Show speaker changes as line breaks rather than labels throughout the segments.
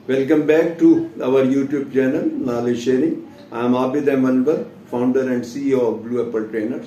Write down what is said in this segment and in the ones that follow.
Welcome back to our YouTube channel, Knowledge Sharing. I am Abid Anwar, founder and CEO of Blue Apple Trainers.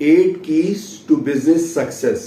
8 keys to business success.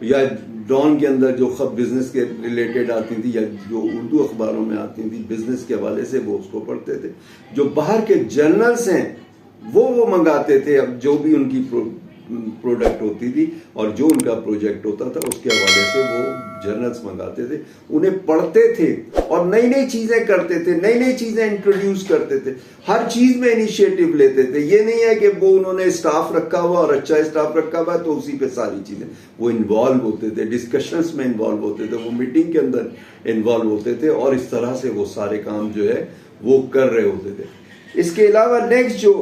یا Dawn کے اندر جو business کے related آتی تھی یا جو اردو اخباروں میں آتی تھی بزنس کے حوالے سے وہ اس کو پڑھتے تھے. جو باہر کے جرنلز ہیں وہ منگاتے تھے, اب جو بھی ان کی پروڈکٹ ہوتی تھی اور جو ان کا پروجیکٹ ہوتا تھا اس کے حوالے سے وہ جرنلز منگاتے تھے, انہیں پڑھتے تھے اور نئی نئی چیزیں کرتے تھے, نئی نئی چیزیں انٹروڈیوس کرتے تھے, ہر چیز میں انیشیٹو لیتے تھے. یہ نہیں ہے کہ وہ انہوں نے اسٹاف رکھا ہوا اور اچھا اسٹاف رکھا ہوا تو اسی پہ ساری چیزیں, وہ انوالو ہوتے تھے, ڈسکشنز میں انوالو ہوتے تھے, وہ میٹنگ کے اندر انوالو ہوتے تھے اور اس طرح سے وہ سارے کام جو ہے وہ کر رہے ہوتے تھے. اس کے علاوہ نیکسٹ جو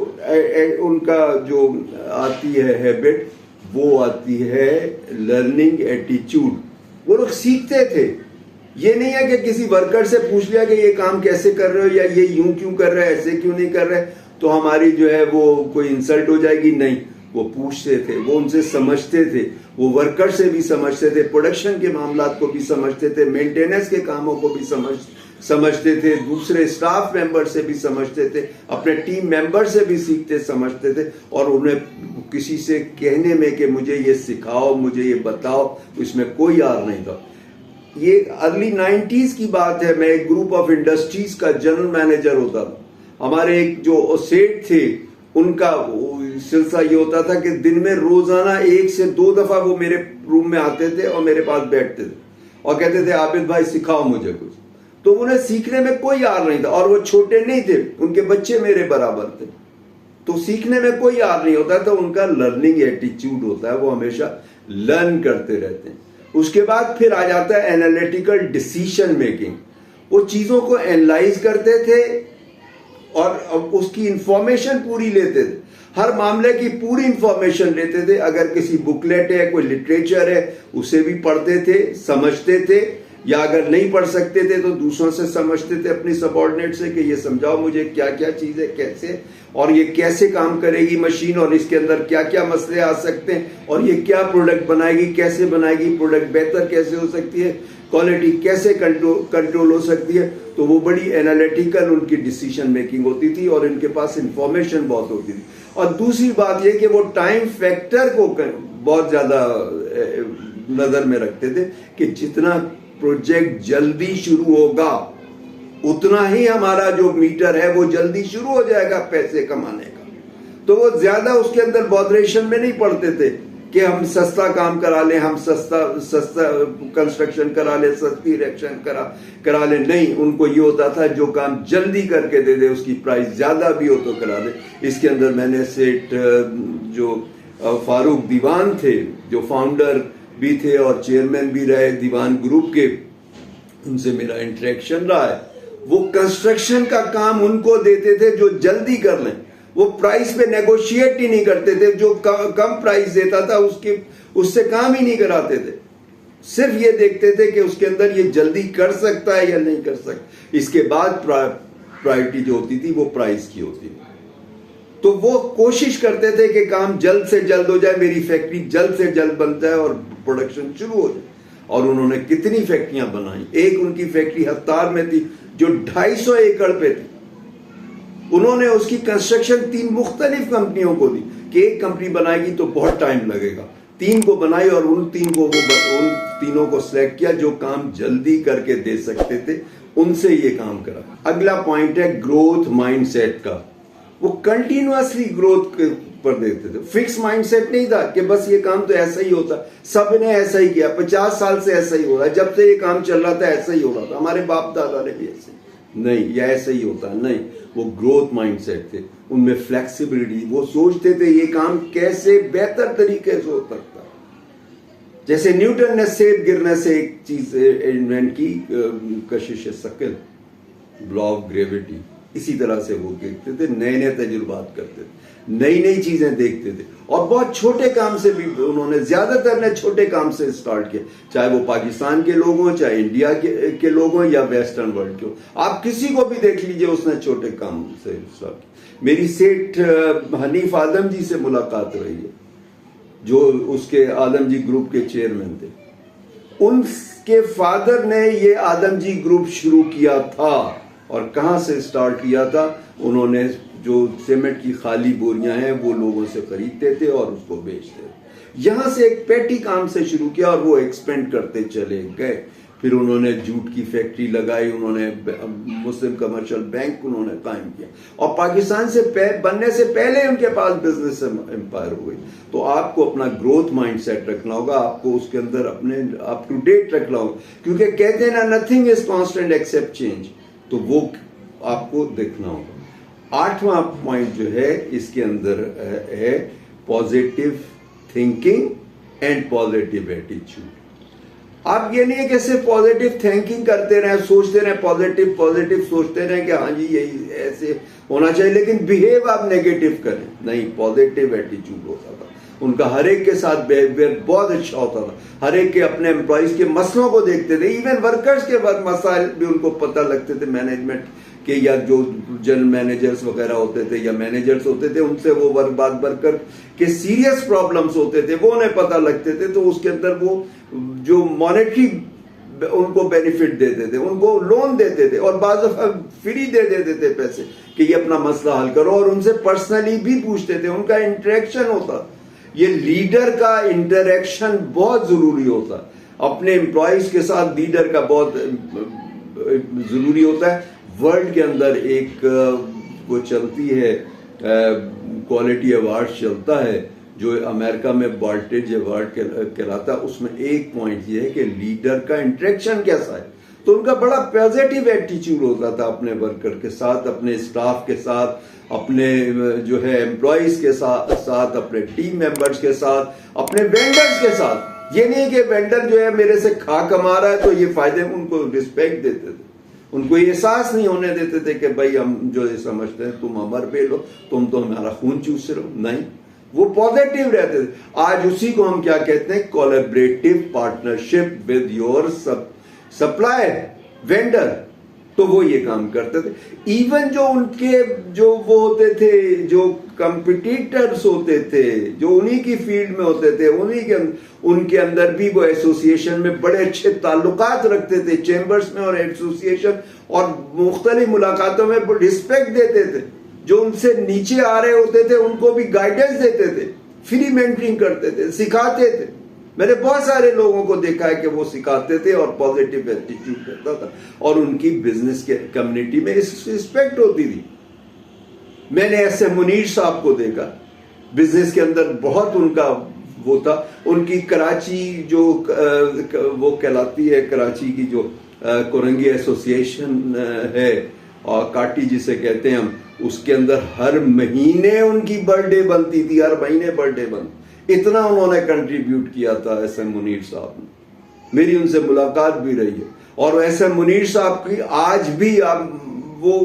ان کا جو آتی ہے ہیبٹ وہ آتی ہے لرننگ ایٹیچیوڈ. وہ لوگ سیکھتے تھے, یہ نہیں ہے کہ کسی ورکر سے پوچھ لیا کہ یہ کام کیسے کر رہے ہو یا یہ یوں کیوں کر رہے ایسے کیوں نہیں کر رہے تو ہماری جو ہے وہ کوئی انسلٹ ہو جائے گی. نہیں, وہ پوچھتے تھے, وہ ان سے سمجھتے تھے, وہ ورکر سے بھی سمجھتے تھے, پروڈکشن کے معاملات کو بھی سمجھتے تھے, مینٹیننس کے کاموں کو بھی سمجھتے تھے, دوسرے اسٹاف ممبر سے بھی سمجھتے تھے, اپنے ٹیم ممبر سے بھی سیکھتے سمجھتے تھے, اور انہیں کسی سے کہنے میں کہ مجھے یہ سکھاؤ, مجھے یہ بتاؤ, اس میں کوئی آر نہیں تھا. یہ ارلی 90s کی بات ہے. میں ایک گروپ آف انڈسٹریز کا جنرل مینیجر ہوتا تھا. ہمارے ایک جو سیٹ تھے ان کا سلسلہ یہ ہوتا تھا کہ دن میں روزانہ 1 سے 2 دفعہ وہ میرے روم میں آتے تھے اور میرے پاس بیٹھتے تھے اور کہتے تھے عابد بھائی سکھاؤ مجھے کچھ. تو انہیں سیکھنے میں کوئی آر نہیں تھا, اور وہ چھوٹے نہیں تھے, ان کے بچے میرے برابر تھے, تو سیکھنے میں کوئی آر نہیں ہوتا. تو ان کا لرننگ ایٹیچیوڈ ہوتا ہے, وہ ہمیشہ لرن کرتے رہتے ہیں. اس کے بعد پھر آ جاتا ہے اینالیٹیکل ڈیسیشن میکنگ. وہ چیزوں کو اینالائز کرتے تھے اور اس کی انفارمیشن پوری لیتے تھے, ہر معاملے کی پوری انفارمیشن لیتے تھے. اگر کسی بکلیٹ ہے, کوئی لٹریچر ہے, اسے بھی پڑھتے تھے, سمجھتے تھے, یا اگر نہیں پڑھ سکتے تھے تو دوسروں سے سمجھتے تھے, اپنی سبارڈینیٹ سے کہ یہ سمجھاؤ مجھے کیا کیا چیز ہے, کیسے, اور یہ کیسے کام کرے گی مشین, اور اس کے اندر کیا کیا مسئلے آ سکتے ہیں, اور یہ کیا پروڈکٹ بنائے گی, کیسے بنائے گی, پروڈکٹ بہتر کیسے ہو سکتی ہے, کوالٹی کیسے کنٹرول ہو سکتی ہے. تو وہ بڑی انالیٹیکل ان کی ڈیسیشن میکنگ ہوتی تھی اور ان کے پاس انفارمیشن بہت ہوتی تھی. اور دوسری بات یہ کہ وہ ٹائم فیکٹر کو بہت زیادہ نظر میں رکھتے تھے کہ جتنا پروجیکٹ جلدی شروع ہوگا اتنا ہی ہمارا جو میٹر ہے وہ جلدی شروع ہو جائے گا پیسے کمانے کا. تو وہ زیادہ اس کے اندر بودریشن میں نہیں پڑتے تھے کہ ہم سستا کام کرا لیں, ہم سستا کنسٹرکشن کرا لیں, سستی اریکشن کرا لیں. نہیں, ان کو یہ ہوتا تھا جو کام جلدی کر کے دے دے, اس کی پرائز زیادہ بھی ہو تو کرا دے. اس کے اندر میں نے سیٹ جو فاروق دیوان تھے, جو فاؤنڈر بھی تھے اور چیئرمین بھی رہے دیوان گروپ کے, ان سے میرا انٹریکشن رہا ہے. وہ کنسٹرکشن کا کام ان کو دیتے تھے جو جلدی کر لیں, وہ پرائس پہ نیگوشیٹ ہی نہیں کرتے تھے. جو کم پرائس دیتا تھا اس سے کام ہی نہیں کراتے تھے, صرف یہ دیکھتے تھے کہ اس کے اندر یہ جلدی کر سکتا ہے یا نہیں کر سکتا. اس کے بعد پرائرٹی جو ہوتی تھی وہ پرائس کی ہوتی تھی. تو وہ کوشش کرتے تھے کہ کام جلد سے جلد ہو جائے, میری فیکٹری جلد سے جلد بن جائے اور پروڈکشن شروع ہو جائے. اور انہوں نے کتنی فیکٹریاں بنائیں. ایک ان کی فیکٹری ہتار میں تھی جو 250 ایکڑ پہ تھی. انہوں نے اس کی کنسٹرکشن 3 مختلف کمپنیوں کو دی کہ ایک کمپنی بنائے گی تو بہت ٹائم لگے گا. 3 کو بنائی اور ان تینوں کو سلیکٹ کیا جو کام جلدی کر کے دے سکتے تھے, ان سے یہ کام کرا. اگلا پوائنٹ ہے گروتھ مائنڈ سیٹ کا. وہ کنٹینیوسلی گروتھ پر دیکھتے تھے. فکس مائنڈ سیٹ نہیں تھا کہ بس یہ کام تو ایسا ہی ہوتا, سب نے ایسا ہی کیا, 50 سال سے ایسا ہی ہو رہا ہے, جب سے یہ کام چل رہا تھا ایسا ہی ہو رہا تھا, ہمارے باپ دادا نے بھی ایسے نہیں, یا ایسا ہی ہوتا نہیں. وہ گروتھ مائنڈ سیٹ تھے, ان میں فلیکسیبلٹی. وہ سوچتے تھے یہ کام کیسے بہتر طریقے سے ہو سکتا. جیسے نیوٹن نے سیب گرنے سے ایک چیز انوینٹ کی, کشش ثقل, لا آف گریویٹی. اسی طرح سے وہ دیکھتے تھے, نئے نئے تجربات کرتے تھے, نئی نئی چیزیں دیکھتے تھے, اور بہت چھوٹے کام سے بھی انہوں نے, زیادہ تر نے چھوٹے کام سے اسٹارٹ کیا, چاہے وہ پاکستان کے لوگ ہوں, چاہے انڈیا کے لوگ ہوں, یا ویسٹرن ورلڈ کے ہوں. آپ کسی کو بھی دیکھ لیجئے اس نے چھوٹے کام سے اسٹارٹ کیا. میری سیٹھ حنیف عالم جی سے ملاقات رہی ہے, جو اس کے عالم جی گروپ کے چیئرمین تھے. ان کے فادر نے یہ عالم جی گروپ شروع کیا تھا. اور کہاں سے اسٹارٹ کیا تھا؟ انہوں نے جو سیمنٹ کی خالی بوریاں ہیں وہ لوگوں سے خریدتے تھے اور اس کو بیچتے تھے. یہاں سے ایک پیٹی کام سے شروع کیا اور وہ ایکسپینڈ کرتے چلے گئے. پھر انہوں نے جوٹ کی فیکٹری لگائی, انہوں نے مسلم کمرشل بینک انہوں نے قائم کیا, اور پاکستان سے بننے سے پہلے ان کے پاس بزنس امپائر ہو گئی. تو آپ کو اپنا گروتھ مائنڈ سیٹ رکھنا ہوگا, آپ کو اس کے اندر اپنے اپ ٹو ڈیٹ رکھنا ہوگا, کیونکہ کہتے ہیں نا nothing is constant accept change, تو وہ آپ کو دیکھنا ہوگا. 8واں پوائنٹ جو ہے اس کے اندر ہے پازیٹیو تھنکنگ اینڈ پازیٹیو ایٹیچیوڈ. آپ یہ نہیں ہے کہ صرف پازیٹیو تھنکنگ کرتے رہیں, سوچتے رہیں پازیٹیو سوچتے رہیں کہ ہاں جی یہی ایسے ہونا چاہیے, لیکن بیہیو آپ نیگیٹو کریں. نہیں, پازیٹیو ایٹیچیوڈ ہوتا تھا ان کا, ہر ایک کے ساتھ بیہیویئر بہت اچھا ہوتا تھا, ہر ایک کے اپنے امپلائیز کے مسئلوں کو دیکھتے تھے, ایون ورکرز کے مسائل بھی ان کو پتہ لگتے تھے مینجمنٹ کے, یا جو جنرل مینیجرز وغیرہ ہوتے تھے یا مینیجرز ہوتے تھے ان سے وہ ورکر کے سیریس پرابلمز ہوتے تھے وہ انہیں پتہ لگتے تھے, تو اس کے اندر وہ جو مانیٹری ان کو بینیفٹ دیتے تھے, ان کو لون دیتے تھے, اور بعض دفعہ فری دے دیتے تھے پیسے کہ یہ اپنا مسئلہ حل کرو, اور ان سے پرسنلی بھی پوچھتے تھے, ان کا انٹریکشن ہوتا. یہ لیڈر کا انٹریکشن بہت ضروری ہوتا, اپنے امپلائیز کے ساتھ لیڈر کا بہت ضروری ہوتا ہے. ورلڈ کے اندر ایک وہ چلتی ہے کوالٹی ایوارڈ چلتا ہے جو امریکہ میں بالٹیج ایوارڈ کہلاتا ہے, اس میں ایک پوائنٹ یہ ہے کہ لیڈر کا انٹریکشن کیسا ہے. تو ان کا بڑا پازیٹیو ایٹیچیوڈ ہوتا تھا اپنے ورکر کے ساتھ, اپنے اسٹاف کے ساتھ, اپنے جو ہے امپلائیز کے ساتھ, اپنے ٹیم ممبرز کے ساتھ, اپنے وینڈرز کے ساتھ. یہ نہیں کہ وینڈر جو ہے میرے سے کھا کما رہا ہے تو یہ فائدے, ان کو رسپیکٹ دیتے تھے, ان کو یہ احساس نہیں ہونے دیتے تھے کہ بھائی ہم جو یہ سمجھتے ہیں تم ہمار پہ لو, تم تو ہمارا خون چوس رہو. نہیں, وہ پازیٹیو رہتے تھے. آج اسی کو ہم کیا کہتے ہیں, collaborative partnership with your supplier vendor. تو وہ یہ کام کرتے تھے. ایون جو ان کے جو وہ ہوتے تھے, جو کمپٹیٹرز ہوتے تھے, جو انہی کی فیلڈ میں ہوتے تھے, ان کے اندر بھی وہ ایسوسیشن میں بڑے اچھے تعلقات رکھتے تھے, چیمبرز میں اور ایسوسیشن اور مختلف ملاقاتوں میں رسپیکٹ دیتے تھے. جو ان سے نیچے آ رہے ہوتے تھے ان کو بھی گائیڈنس دیتے تھے, فری مینٹرنگ کرتے تھے, سکھاتے تھے. میں نے بہت سارے لوگوں کو دیکھا ہے کہ وہ سکھاتے تھے اور پازیٹیو ایٹیٹیوڈ رہتا تھا, اور ان کی بزنس کے کمیونٹی میں رسپیکٹ ہوتی تھی. میں نے ایسے منیر صاحب کو دیکھا بزنس کے اندر, بہت ان کا وہ تھا. ان کی کراچی جو وہ کہلاتی ہے, کراچی کی جو کورنگی ایسوسیشن ہے, اور کاٹی جسے کہتے ہیں ہم, اس کے اندر ہر مہینے ان کی برتھ ڈے بنتی تھی, ہر مہینے برتھ ڈے بنتی. اتنا انہوں نے کنٹریبیوٹ کیا تھا ایس ایم منیر صاحب نے. میری ان سے ملاقات بھی رہی ہے, اور ایس ایم منیر صاحب کی آج بھی وہ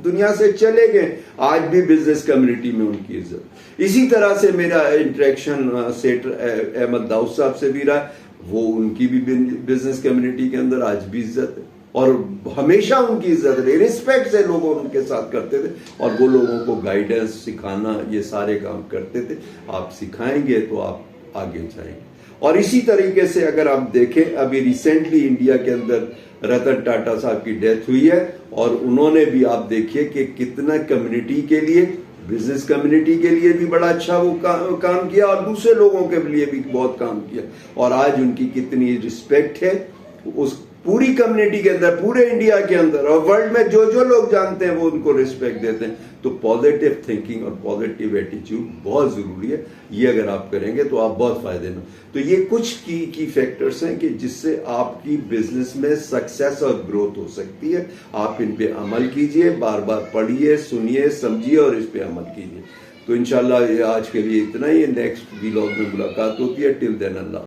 دنیا سے چلے گئے, آج بھی بزنس کمیونٹی میں ان کی عزت. اسی طرح سے میرا انٹریکشن سیٹ احمد داؤد صاحب سے بھی رہا, وہ ان کی بھی بزنس کمیونٹی کے اندر آج بھی عزت ہے, اور ہمیشہ ان کی عزت رہی. رسپیکٹ سے لوگ ان کے ساتھ کرتے تھے, اور وہ لوگوں کو گائیڈنس, سکھانا, یہ سارے کام کرتے تھے. آپ سکھائیں گے تو آپ آگے جائیں گے. اور اسی طریقے سے اگر آپ دیکھیں, ابھی ریسنٹلی انڈیا کے اندر رتن ٹاٹا صاحب کی ڈیتھ ہوئی ہے, اور انہوں نے بھی آپ دیکھیے کہ کتنا کمیونٹی کے لیے, بزنس کمیونٹی کے لیے بھی بڑا اچھا وہ کام کیا, اور دوسرے لوگوں کے لیے بھی بہت کام کیا. اور آج ان کی کتنی رسپیکٹ ہے اس پوری کمیونٹی کے اندر, پورے انڈیا کے اندر, اور ورلڈ میں جو لوگ جانتے ہیں وہ ان کو رسپیکٹ دیتے ہیں. تو پازیٹیو تھنکنگ اور پازیٹیو ایٹیچیوڈ بہت ضروری ہے. یہ اگر آپ کریں گے تو آپ بہت فائدے میں. تو یہ کچھ کی فیکٹرز ہیں کہ جس سے آپ کی بزنس میں سکسیس اور گروتھ ہو سکتی ہے. آپ ان پہ عمل کیجئے, بار بار پڑھیے, سنیے, سمجھیے, اور اس پہ عمل کیجئے. تو انشاءاللہ یہ آج کے لیے اتنا ہی ہے. نیکسٹ ویلاگ میں ملاقات ہوتی ہے. ٹل دین اللہ.